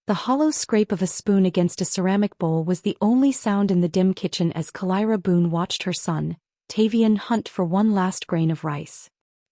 The hollow scrape of a spoon against a ceramic bowl was the only sound in the dim kitchen as Kalira Boone watched her son, Tavian, hunt for one last grain of rice.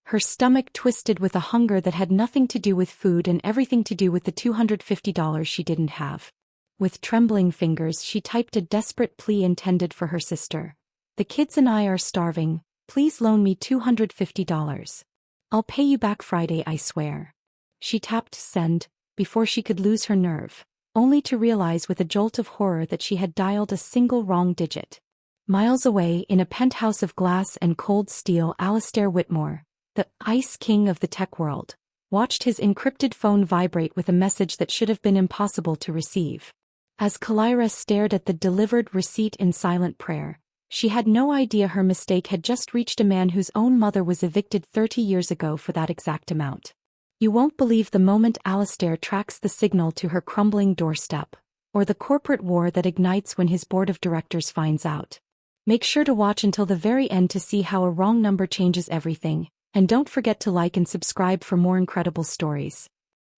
Her stomach twisted with a hunger that had nothing to do with food and everything to do with the $250 she didn't have. With trembling fingers she typed a desperate plea intended for her sister. "The kids and I are starving, please loan me $250. I'll pay you back Friday, I swear." She tapped send, before she could lose her nerve, only to realize with a jolt of horror that she had dialed a single wrong digit. Miles away, in a penthouse of glass and cold steel, Alistair Whitmore, the ice king of the tech world, watched his encrypted phone vibrate with a message that should have been impossible to receive. As Kalira stared at the delivered receipt in silent prayer, she had no idea her mistake had just reached a man whose own mother was evicted 30 years ago for that exact amount. You won't believe the moment Alistair tracks the signal to her crumbling doorstep, or the corporate war that ignites when his board of directors finds out. Make sure to watch until the very end to see how a wrong number changes everything, and don't forget to like and subscribe for more incredible stories.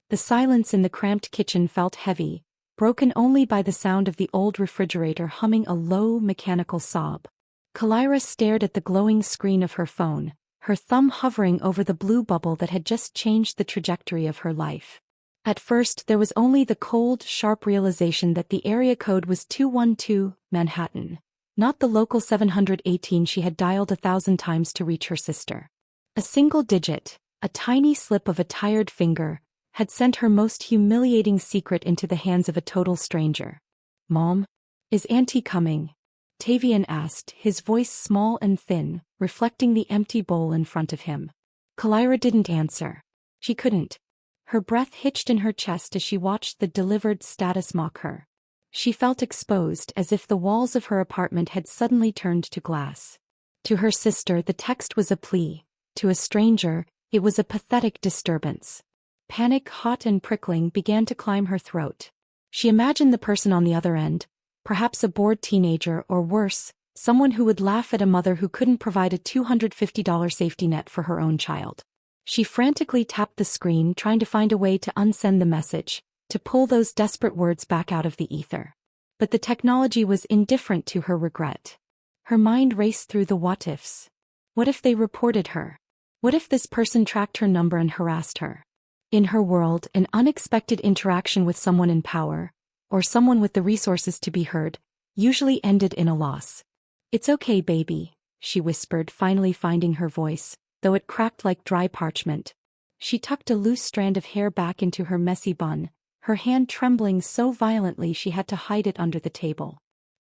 The silence in the cramped kitchen felt heavy, broken only by the sound of the old refrigerator humming a low, mechanical sob. Kalira stared at the glowing screen of her phone, her thumb hovering over the blue bubble that had just changed the trajectory of her life. At first there was only the cold, sharp realization that the area code was 212, Manhattan, not the local 718 she had dialed 1,000 times to reach her sister. A single digit, a tiny slip of a tired finger, had sent her most humiliating secret into the hands of a total stranger. "Mom? Is Auntie coming?" Tavian asked, his voice small and thin, reflecting the empty bowl in front of him. Kalira didn't answer. She couldn't. Her breath hitched in her chest as she watched the delivered status mock her. She felt exposed, as if the walls of her apartment had suddenly turned to glass. To her sister the text was a plea. To a stranger, it was a pathetic disturbance. Panic, hot and prickling, began to climb her throat. She imagined the person on the other end, perhaps a bored teenager or worse, someone who would laugh at a mother who couldn't provide a $250 safety net for her own child. She frantically tapped the screen, trying to find a way to unsend the message, to pull those desperate words back out of the ether. But the technology was indifferent to her regret. Her mind raced through the what-ifs. What if they reported her? What if this person tracked her number and harassed her? In her world, an unexpected interaction with someone in power, or someone with the resources to be heard, usually ended in a loss. "It's okay, baby," she whispered, finally finding her voice, though it cracked like dry parchment. She tucked a loose strand of hair back into her messy bun, her hand trembling so violently she had to hide it under the table.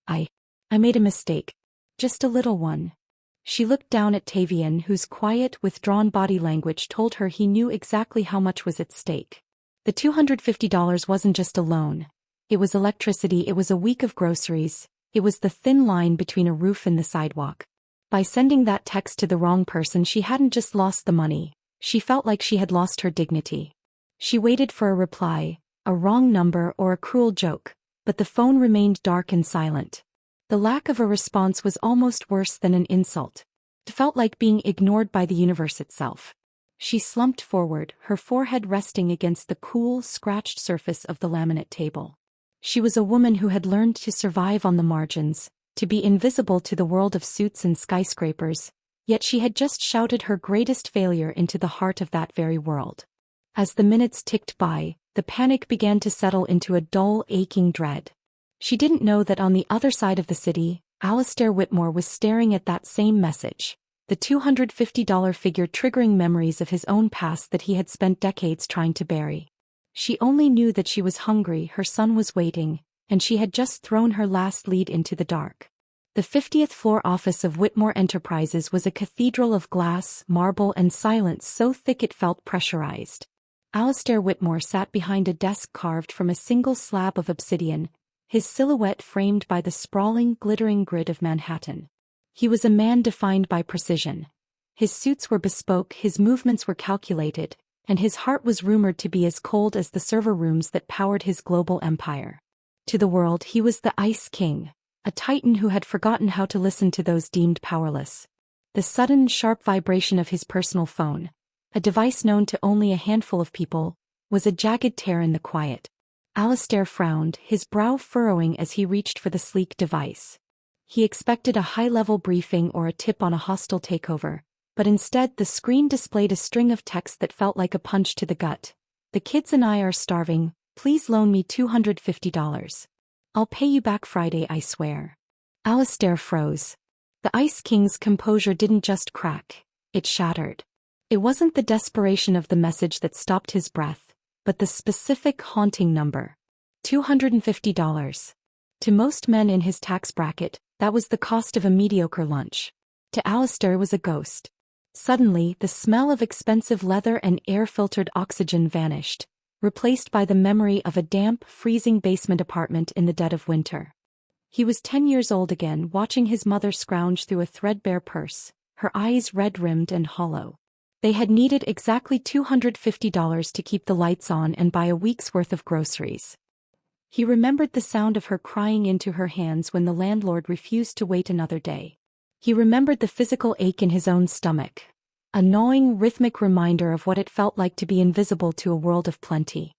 I made a mistake. Just a little one." She looked down at Tavian, whose quiet, withdrawn body language told her he knew exactly how much was at stake. The $250 wasn't just a loan. It was electricity, it was a week of groceries, it was the thin line between a roof and the sidewalk. By sending that text to the wrong person, she hadn't just lost the money, she felt like she had lost her dignity. She waited for a reply, a wrong number or a cruel joke, but the phone remained dark and silent. The lack of a response was almost worse than an insult. It felt like being ignored by the universe itself. She slumped forward, her forehead resting against the cool, scratched surface of the laminate table. She was a woman who had learned to survive on the margins, to be invisible to the world of suits and skyscrapers, yet she had just shouted her greatest failure into the heart of that very world. As the minutes ticked by, the panic began to settle into a dull, aching dread. She didn't know that on the other side of the city, Alistair Whitmore was staring at that same message, the $250 figure triggering memories of his own past that he had spent decades trying to bury. She only knew that she was hungry, her son was waiting, and she had just thrown her last lead into the dark. The 50th floor office of Whitmore Enterprises was a cathedral of glass, marble and silence so thick it felt pressurized. Alistair Whitmore sat behind a desk carved from a single slab of obsidian, his silhouette framed by the sprawling, glittering grid of Manhattan. He was a man defined by precision. His suits were bespoke, his movements were calculated, and his heart was rumored to be as cold as the server rooms that powered his global empire. To the world, he was the Ice King, a titan who had forgotten how to listen to those deemed powerless. The sudden, sharp vibration of his personal phone, a device known to only a handful of people, was a jagged tear in the quiet. Alistair frowned, his brow furrowing as he reached for the sleek device. He expected a high-level briefing or a tip on a hostile takeover, but instead the screen displayed a string of text that felt like a punch to the gut. "The kids and I are starving, please loan me $250. I'll pay you back Friday, I swear." Alistair froze. The Ice King's composure didn't just crack, it shattered. It wasn't the desperation of the message that stopped his breath, but the specific haunting number. $250. To most men in his tax bracket, that was the cost of a mediocre lunch. To Alistair, it was a ghost. Suddenly, the smell of expensive leather and air-filtered oxygen vanished, replaced by the memory of a damp, freezing basement apartment in the dead of winter. He was 10 years old again, watching his mother scrounge through a threadbare purse, her eyes red-rimmed and hollow. They had needed exactly $250 to keep the lights on and buy a week's worth of groceries. He remembered the sound of her crying into her hands when the landlord refused to wait another day. He remembered the physical ache in his own stomach, a gnawing, rhythmic reminder of what it felt like to be invisible to a world of plenty.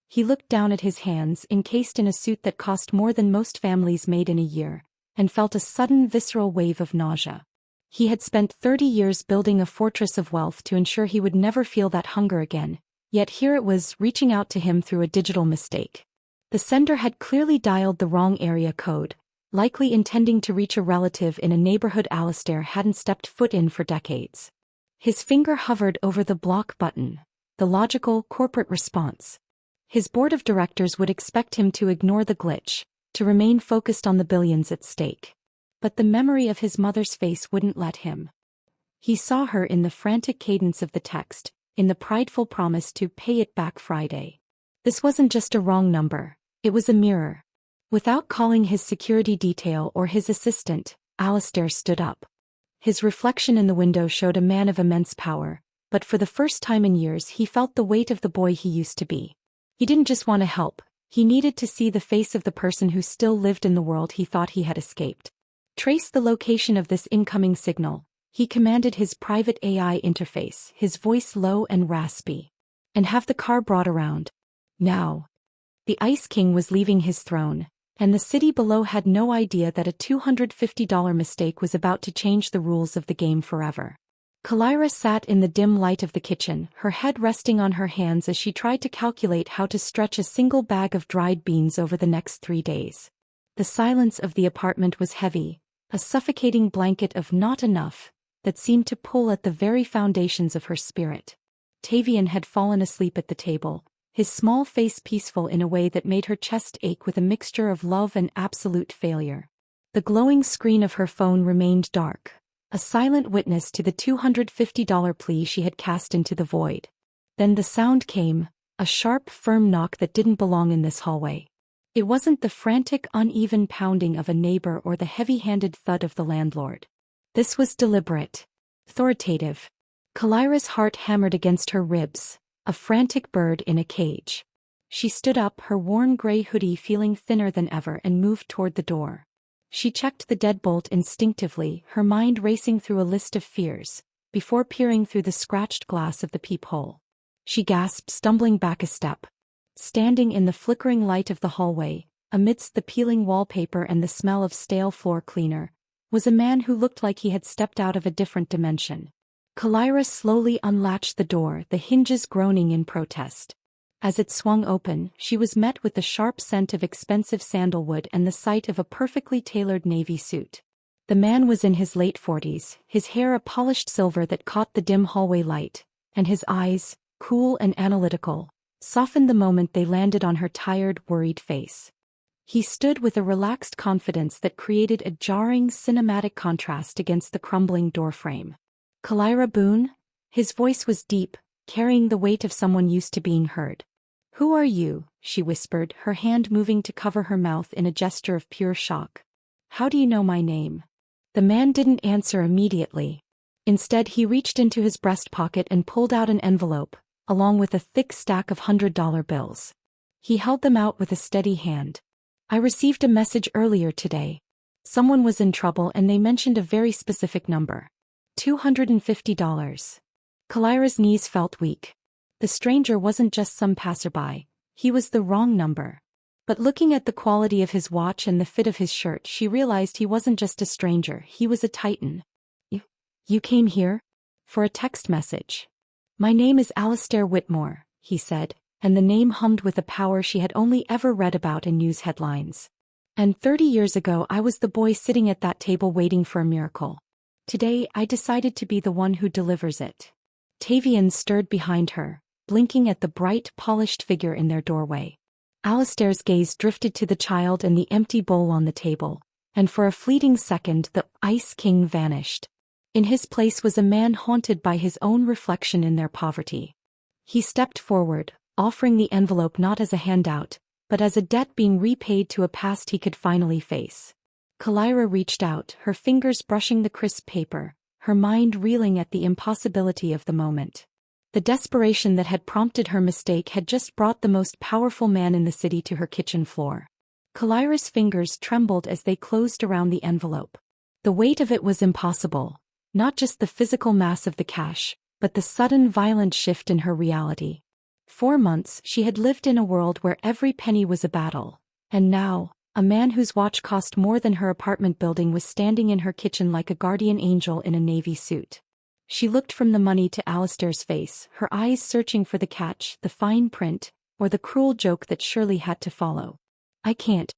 He looked down at his hands, encased in a suit that cost more than most families made in a year, and felt a sudden visceral wave of nausea. He had spent 30 years building a fortress of wealth to ensure he would never feel that hunger again, yet here it was reaching out to him through a digital mistake. The sender had clearly dialed the wrong area code, likely intending to reach a relative in a neighborhood Alistair hadn't stepped foot in for decades. His finger hovered over the block button, the logical, corporate response. His board of directors would expect him to ignore the glitch, to remain focused on the billions at stake. But the memory of his mother's face wouldn't let him. He saw her in the frantic cadence of the text, in the prideful promise to pay it back Friday. This wasn't just a wrong number, it was a mirror. Without calling his security detail or his assistant, Alistair stood up. His reflection in the window showed a man of immense power, but for the first time in years he felt the weight of the boy he used to be. He didn't just want to help, he needed to see the face of the person who still lived in the world he thought he had escaped. "Trace the location of this incoming signal," he commanded his private AI interface, his voice low and raspy. "And have the car brought around. Now." The Ice King was leaving his throne, and the city below had no idea that a $250 mistake was about to change the rules of the game forever. Kalira sat in the dim light of the kitchen, her head resting on her hands as she tried to calculate how to stretch a single bag of dried beans over the next 3 days. The silence of the apartment was heavy, a suffocating blanket of not enough, that seemed to pull at the very foundations of her spirit. Tavian had fallen asleep at the table, his small face peaceful in a way that made her chest ache with a mixture of love and absolute failure. The glowing screen of her phone remained dark, a silent witness to the $250 plea she had cast into the void. Then the sound came, a sharp, firm knock that didn't belong in this hallway. It wasn't the frantic, uneven pounding of a neighbor or the heavy-handed thud of the landlord. This was deliberate, authoritative. Kalira's heart hammered against her ribs, a frantic bird in a cage. She stood up, her worn gray hoodie feeling thinner than ever, and moved toward the door. She checked the deadbolt instinctively, her mind racing through a list of fears, before peering through the scratched glass of the peephole. She gasped, stumbling back a step. Standing in the flickering light of the hallway, amidst the peeling wallpaper and the smell of stale floor cleaner, was a man who looked like he had stepped out of a different dimension. Kalira slowly unlatched the door, the hinges groaning in protest. As it swung open, she was met with the sharp scent of expensive sandalwood and the sight of a perfectly tailored navy suit. The man was in his late 40s, his hair a polished silver that caught the dim hallway light, and his eyes, cool and analytical, softened the moment they landed on her tired, worried face. He stood with a relaxed confidence that created a jarring, cinematic contrast against the crumbling doorframe. "Kalira Boone?" His voice was deep, carrying the weight of someone used to being heard. "Who are you?" she whispered, her hand moving to cover her mouth in a gesture of pure shock. "How do you know my name?" The man didn't answer immediately. Instead, he reached into his breast pocket and pulled out an envelope, along with a thick stack of $100 bills. He held them out with a steady hand. "I received a message earlier today. Someone was in trouble and they mentioned a very specific number. $250. Kalira's knees felt weak. The stranger wasn't just some passerby, He was the wrong number. But looking at the quality of his watch and the fit of his shirt, she realized he wasn't just a stranger, he was a titan. You came here? For a text message. My name is Alistair Whitmore, he said, and the name hummed with a power she had only ever read about in news headlines. And 30 years ago I was the boy sitting at that table waiting for a miracle. Today I decided to be the one who delivers it. Tavian stirred behind her, blinking at the bright, polished figure in their doorway. Alistair's gaze drifted to the child and the empty bowl on the table, and for a fleeting second the Ice King vanished. In his place was a man haunted by his own reflection in their poverty. He stepped forward, offering the envelope not as a handout, but as a debt being repaid to a past he could finally face. Kalira reached out, her fingers brushing the crisp paper, her mind reeling at the impossibility of the moment. The desperation that had prompted her mistake had just brought the most powerful man in the city to her kitchen floor. Kalira's fingers trembled as they closed around the envelope. The weight of it was impossible, not just the physical mass of the cash, but the sudden violent shift in her reality. 4 months she had lived in a world where every penny was a battle, and now, a man whose watch cost more than her apartment building was standing in her kitchen like a guardian angel in a navy suit. She looked from the money to Alistair's face, her eyes searching for the catch, the fine print, or the cruel joke that surely had to follow. I can't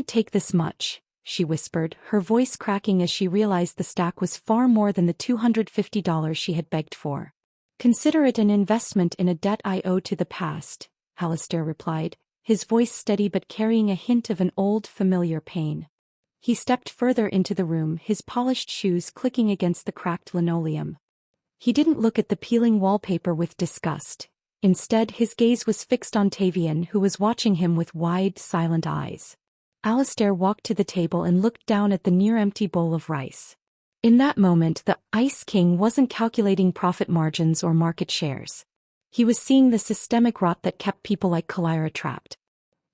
take this much, she whispered, her voice cracking as she realized the stack was far more than the $250 she had begged for. Consider it an investment in a debt I owe to the past, Alistair replied, his voice steady but carrying a hint of an old, familiar pain. He stepped further into the room, his polished shoes clicking against the cracked linoleum. He didn't look at the peeling wallpaper with disgust. Instead, his gaze was fixed on Tavian, who was watching him with wide, silent eyes. Alistair walked to the table and looked down at the near-empty bowl of rice. In that moment, the Ice King wasn't calculating profit margins or market shares. He was seeing the systemic rot that kept people like Kalira trapped.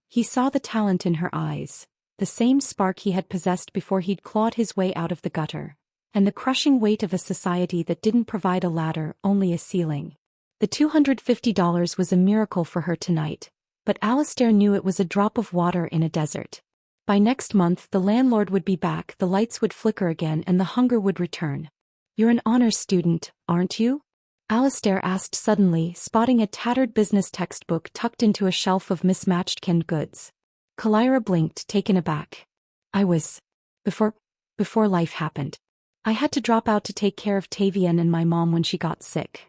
He saw the talent in her eyes, the same spark he had possessed before he'd clawed his way out of the gutter, and the crushing weight of a society that didn't provide a ladder, only a ceiling. The $250 was a miracle for her tonight, but Alistair knew it was a drop of water in a desert. By next month the landlord would be back, the lights would flicker again and the hunger would return. You're an honors student, aren't you? Alistair asked suddenly, spotting a tattered business textbook tucked into a shelf of mismatched canned goods. Kalira blinked, taken aback. I was. Before life happened. I had to drop out to take care of Tavian and my mom when she got sick.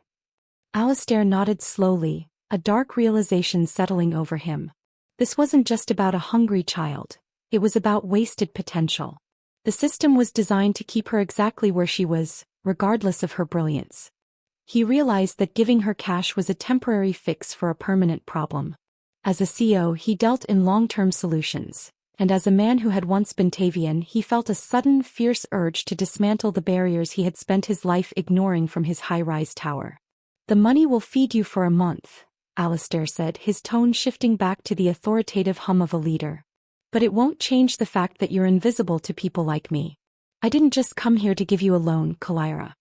Alistair nodded slowly, a dark realization settling over him. This wasn't just about a hungry child. It was about wasted potential. The system was designed to keep her exactly where she was, regardless of her brilliance. He realized that giving her cash was a temporary fix for a permanent problem. As a CEO, he dealt in long-term solutions, and as a man who had once been Tavian, he felt a sudden, fierce urge to dismantle the barriers he had spent his life ignoring from his high-rise tower. The money will feed you for a month, Alistair said, his tone shifting back to the authoritative hum of a leader. But it won't change the fact that you're invisible to people like me. I didn't just come here to give you a loan, Kalira.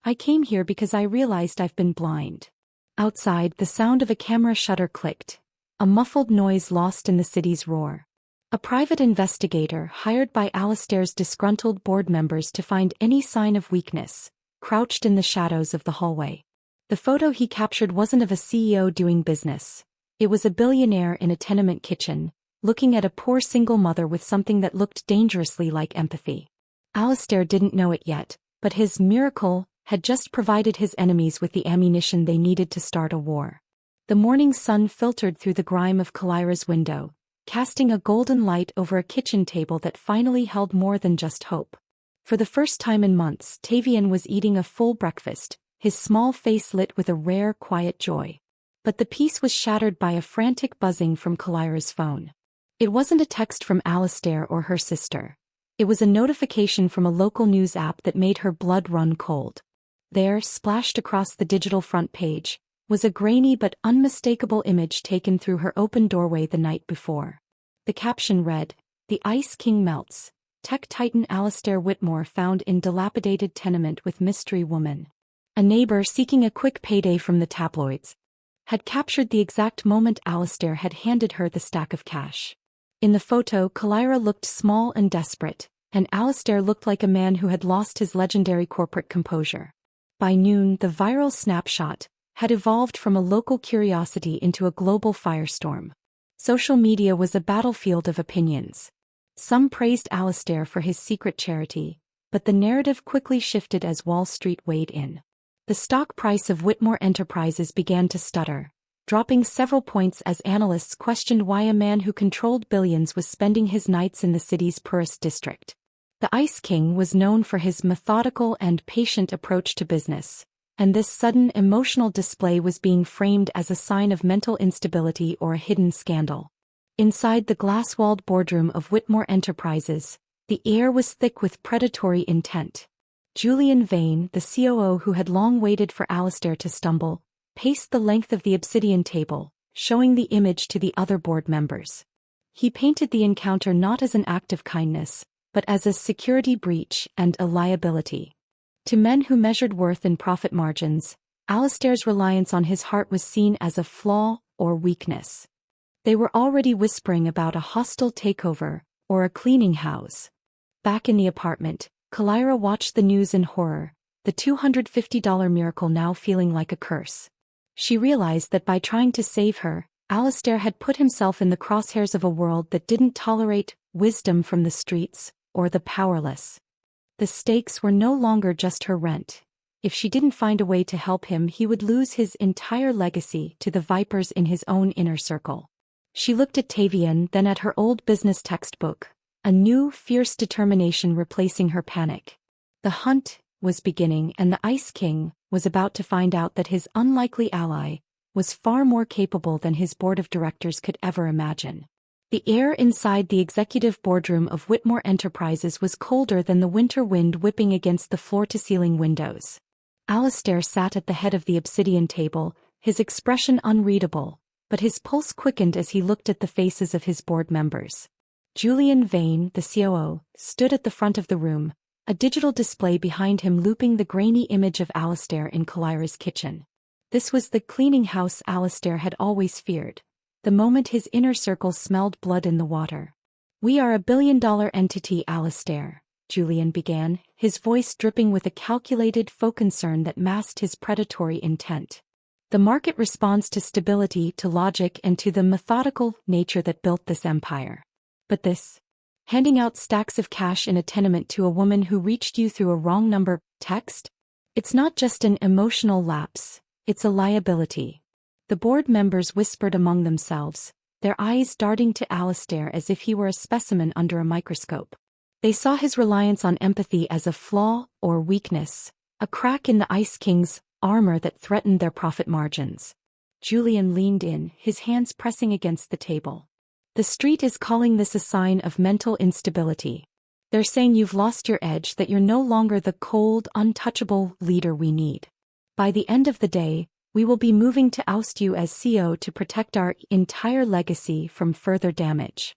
I came here because I realized I've been blind. Outside, the sound of a camera shutter clicked, a muffled noise lost in the city's roar. A private investigator, hired by Alistair's disgruntled board members to find any sign of weakness, crouched in the shadows of the hallway. The photo he captured wasn't of a CEO doing business. It was a billionaire in a tenement kitchen, looking at a poor single mother with something that looked dangerously like empathy. Alistair didn't know it yet, but his miracle had just provided his enemies with the ammunition they needed to start a war. The morning sun filtered through the grime of Kalira's window, casting a golden light over a kitchen table that finally held more than just hope. For the first time in months, Tavian was eating a full breakfast, his small face lit with a rare, quiet joy. But the peace was shattered by a frantic buzzing from Kalira's phone. It wasn't a text from Alistair or her sister. It was a notification from a local news app that made her blood run cold. There, splashed across the digital front page, was a grainy but unmistakable image taken through her open doorway the night before. The caption read, "The Ice King melts. Tech titan Alistair Whitmore found in dilapidated tenement with mystery woman. A neighbor seeking a quick payday from the tabloids." had captured the exact moment Alistair had handed her the stack of cash. In the photo, Kalira looked small and desperate, and Alistair looked like a man who had lost his legendary corporate composure. By noon, the viral snapshot had evolved from a local curiosity into a global firestorm. Social media was a battlefield of opinions. Some praised Alistair for his secret charity, but the narrative quickly shifted as Wall Street weighed in. The stock price of Whitmore Enterprises began to stutter, dropping several points as analysts questioned why a man who controlled billions was spending his nights in the city's poorest district. The Ice King was known for his methodical and patient approach to business, and this sudden emotional display was being framed as a sign of mental instability or a hidden scandal. Inside the glass-walled boardroom of Whitmore Enterprises, the air was thick with predatory intent. Julian Vane, the COO who had long waited for Alistair to stumble, paced the length of the obsidian table, showing the image to the other board members. He painted the encounter not as an act of kindness, but as a security breach and a liability. To men who measured worth in profit margins, Alistair's reliance on his heart was seen as a flaw or weakness. They were already whispering about a hostile takeover or a cleaning house. Back in the apartment, Kalira watched the news in horror, the $250 miracle now feeling like a curse. She realized that by trying to save her, Alistair had put himself in the crosshairs of a world that didn't tolerate wisdom from the streets or the powerless. The stakes were no longer just her rent. If she didn't find a way to help him, he would lose his entire legacy to the vipers in his own inner circle. She looked at Tavian, then at her old business textbook, a new, fierce determination replacing her panic. The hunt was beginning, and the Ice King was about to find out that his unlikely ally was far more capable than his board of directors could ever imagine. The air inside the executive boardroom of Whitmore Enterprises was colder than the winter wind whipping against the floor-to-ceiling windows. Alistair sat at the head of the obsidian table, his expression unreadable, but his pulse quickened as he looked at the faces of his board members. Julian Vane, the COO, stood at the front of the room, a digital display behind him looping the grainy image of Alistair in Kalira's kitchen. This was the cleaning house Alistair had always feared. The moment his inner circle smelled blood in the water. "We are a billion-dollar entity, Alistair," Julian began, his voice dripping with a calculated faux concern that masked his predatory intent. "The market responds to stability, to logic, and to the methodical nature that built this empire. But this, handing out stacks of cash in a tenement to a woman who reached you through a wrong number text? It's not just an emotional lapse, it's a liability." The board members whispered among themselves, their eyes darting to Alistair as if he were a specimen under a microscope. They saw his reliance on empathy as a flaw or weakness, a crack in the Ice King's armor that threatened their profit margins. Julian leaned in, his hands pressing against the table. "The street is calling this a sign of mental instability. They're saying you've lost your edge, that you're no longer the cold, untouchable leader we need. By the end of the day, we will be moving to oust you as CEO to protect our entire legacy from further damage."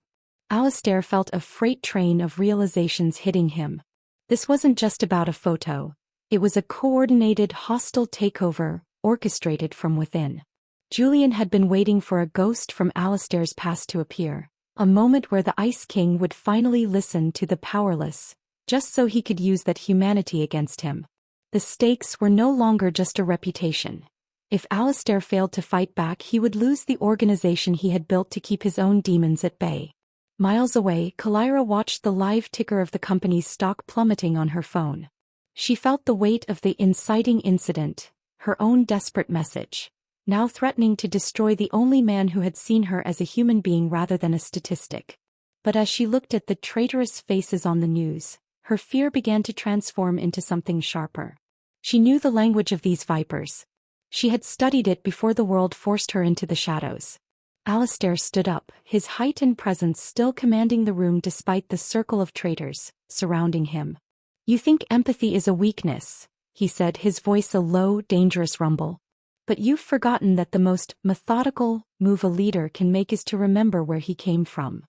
Alistair felt a freight train of realizations hitting him. This wasn't just about a photo. It was a coordinated hostile takeover, orchestrated from within. Julian had been waiting for a ghost from Alistair's past to appear, a moment where the Ice King would finally listen to the powerless, just so he could use that humanity against him. The stakes were no longer just a reputation. If Alistair failed to fight back, he would lose the organization he had built to keep his own demons at bay. Miles away, Kalira watched the live ticker of the company's stock plummeting on her phone. She felt the weight of the inciting incident, her own desperate message, now threatening to destroy the only man who had seen her as a human being rather than a statistic. But as she looked at the traitorous faces on the news, her fear began to transform into something sharper. She knew the language of these vipers. She had studied it before the world forced her into the shadows. Alistair stood up, his height and presence still commanding the room despite the circle of traitors surrounding him. "You think empathy is a weakness," he said, his voice a low, dangerous rumble. "But you've forgotten that the most methodical move a leader can make is to remember where he came from."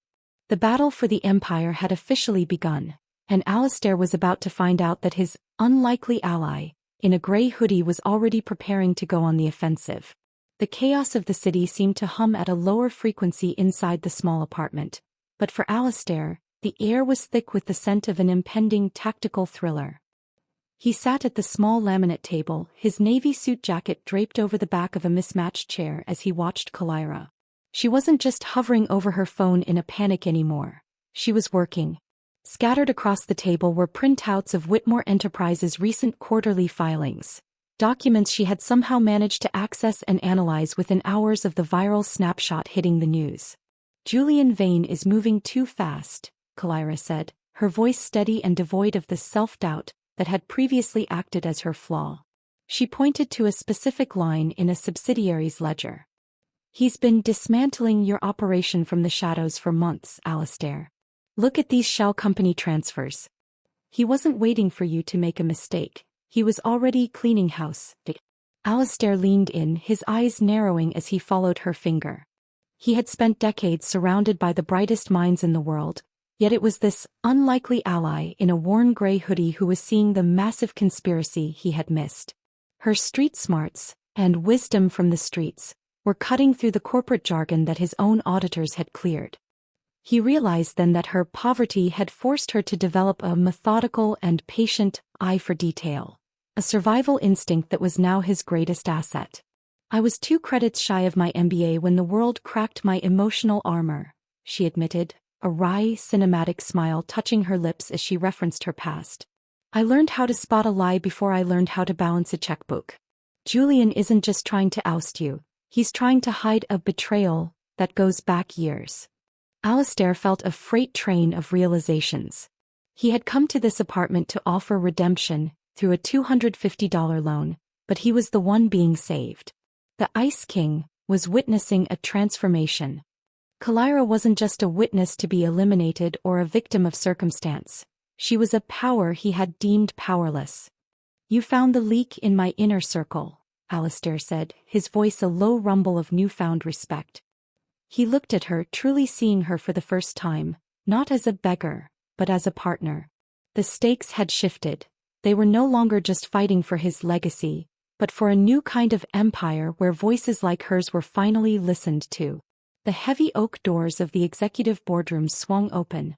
The battle for the Empire had officially begun, and Alistair was about to find out that his unlikely ally, in a gray hoodie, was already preparing to go on the offensive. The chaos of the city seemed to hum at a lower frequency inside the small apartment. But for Alistair, the air was thick with the scent of an impending tactical thriller. He sat at the small laminate table, his navy suit jacket draped over the back of a mismatched chair as he watched Kalira. She wasn't just hovering over her phone in a panic anymore. She was working. Scattered across the table were printouts of Whitmore Enterprises' recent quarterly filings, documents she had somehow managed to access and analyze within hours of the viral snapshot hitting the news. "Julian Vane is moving too fast," Kalira said, her voice steady and devoid of the self-doubt that had previously acted as her flaw. She pointed to a specific line in a subsidiary's ledger. "He's been dismantling your operation from the shadows for months, Alistair. Look at these shell company transfers. He wasn't waiting for you to make a mistake. He was already cleaning house." Alistair leaned in, his eyes narrowing as he followed her finger. He had spent decades surrounded by the brightest minds in the world, yet it was this unlikely ally in a worn gray hoodie who was seeing the massive conspiracy he had missed. Her street smarts, and wisdom from the streets, were cutting through the corporate jargon that his own auditors had cleared. He realized then that her poverty had forced her to develop a methodical and patient eye for detail, a survival instinct that was now his greatest asset. "I was 2 credits shy of my MBA when the world cracked my emotional armor," she admitted, a wry, cinematic smile touching her lips as she referenced her past. "I learned how to spot a lie before I learned how to balance a checkbook. Julian isn't just trying to oust you, he's trying to hide a betrayal that goes back years." Alistair felt a freight train of realizations. He had come to this apartment to offer redemption through a $250 loan, but he was the one being saved. The Ice King was witnessing a transformation. Kalira wasn't just a witness to be eliminated or a victim of circumstance. She was a power he had deemed powerless. "You found the leak in my inner circle," Alistair said, his voice a low rumble of newfound respect. He looked at her, truly seeing her for the first time, not as a beggar, but as a partner. The stakes had shifted. They were no longer just fighting for his legacy, but for a new kind of empire where voices like hers were finally listened to. The heavy oak doors of the executive boardroom swung open,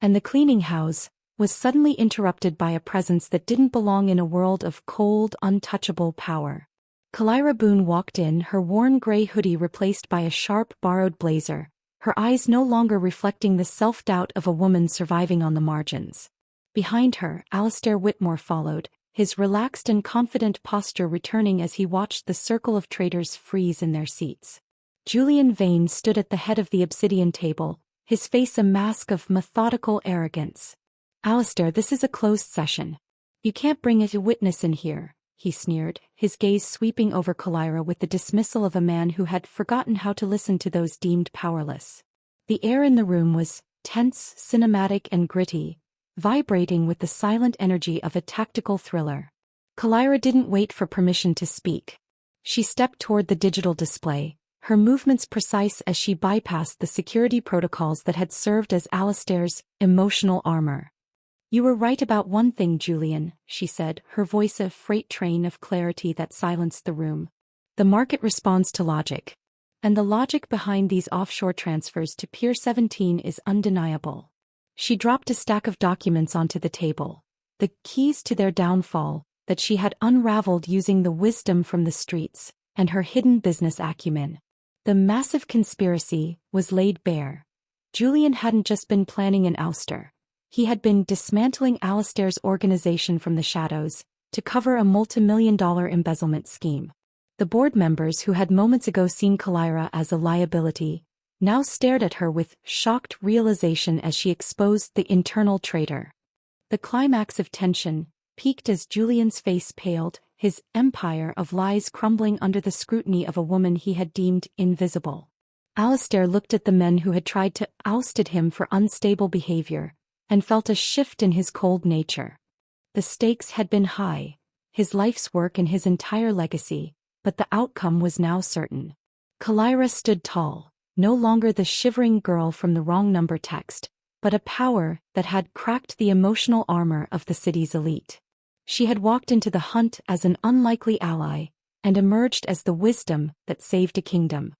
and the cleaning house was suddenly interrupted by a presence that didn't belong in a world of cold, untouchable power. Kalira Boone walked in, her worn gray hoodie replaced by a sharp, borrowed blazer, her eyes no longer reflecting the self-doubt of a woman surviving on the margins. Behind her, Alistair Whitmore followed, his relaxed and confident posture returning as he watched the circle of traders freeze in their seats. Julian Vane stood at the head of the obsidian table, his face a mask of methodical arrogance. "Alistair, this is a closed session. You can't bring a witness in here," he sneered, his gaze sweeping over Kalira with the dismissal of a man who had forgotten how to listen to those deemed powerless. The air in the room was tense, cinematic and gritty, vibrating with the silent energy of a tactical thriller. Kalira didn't wait for permission to speak. She stepped toward the digital display, her movements precise as she bypassed the security protocols that had served as Alistair's emotional armor. "You were right about one thing, Julian," she said, her voice a freight train of clarity that silenced the room. "The market responds to logic. And the logic behind these offshore transfers to Pier 17 is undeniable." She dropped a stack of documents onto the table, the keys to their downfall that she had unraveled using the wisdom from the streets and her hidden business acumen. The massive conspiracy was laid bare. Julian hadn't just been planning an ouster. He had been dismantling Alistair's organization from the shadows to cover a multi-million-dollar embezzlement scheme. The board members who had moments ago seen Kalira as a liability now stared at her with shocked realization as she exposed the internal traitor. The climax of tension peaked as Julian's face paled, his empire of lies crumbling under the scrutiny of a woman he had deemed invisible. Alistair looked at the men who had tried to ousted him for unstable behavior, and felt a shift in his cold nature. The stakes had been high, his life's work and his entire legacy, but the outcome was now certain. Kalira stood tall, no longer the shivering girl from the wrong number text, but a power that had cracked the emotional armor of the city's elite. She had walked into the hunt as an unlikely ally, and emerged as the wisdom that saved a kingdom.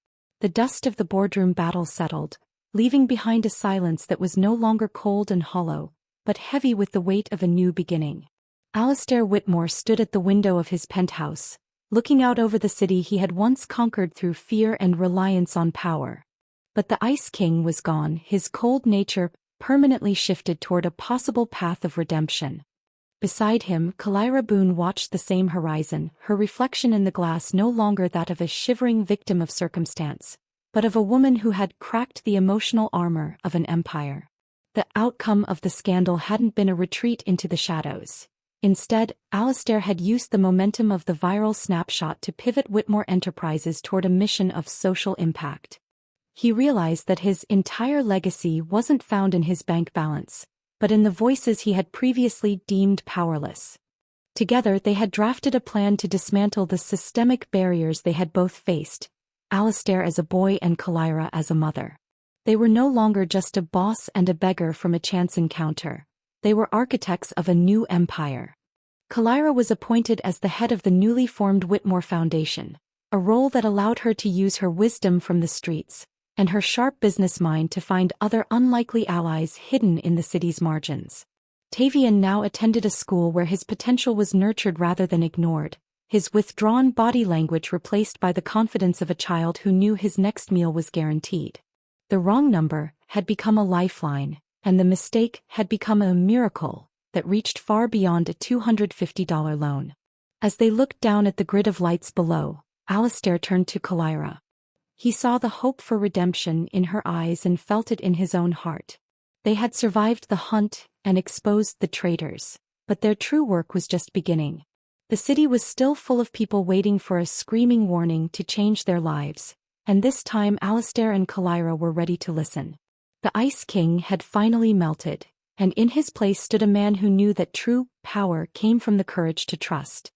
The dust of the boardroom battle settled, leaving behind a silence that was no longer cold and hollow, but heavy with the weight of a new beginning. Alastair Whitmore stood at the window of his penthouse, looking out over the city he had once conquered through fear and reliance on power. But the Ice King was gone, his cold nature permanently shifted toward a possible path of redemption. Beside him, Kalira Boone watched the same horizon, her reflection in the glass no longer that of a shivering victim of circumstance, but of a woman who had cracked the emotional armor of an empire. The outcome of the scandal hadn't been a retreat into the shadows. Instead, Alastair had used the momentum of the viral snapshot to pivot Whitmore Enterprises toward a mission of social impact. He realized that his entire legacy wasn't found in his bank balance, but in the voices he had previously deemed powerless. Together they had drafted a plan to dismantle the systemic barriers they had both faced, Alastair as a boy and Kalira as a mother. They were no longer just a boss and a beggar from a chance encounter. They were architects of a new empire. Kalira was appointed as the head of the newly formed Whitmore Foundation, a role that allowed her to use her wisdom from the streets and her sharp business mind to find other unlikely allies hidden in the city's margins. Tavian now attended a school where his potential was nurtured rather than ignored, his withdrawn body language replaced by the confidence of a child who knew his next meal was guaranteed. The wrong number had become a lifeline, and the mistake had become a miracle that reached far beyond a $250 loan. As they looked down at the grid of lights below, Alastair turned to Kalira. He saw the hope for redemption in her eyes and felt it in his own heart. They had survived the hunt and exposed the traitors, but their true work was just beginning. The city was still full of people waiting for a screaming warning to change their lives, and this time Alastair and Kalira were ready to listen. The Ice King had finally melted, and in his place stood a man who knew that true power came from the courage to trust.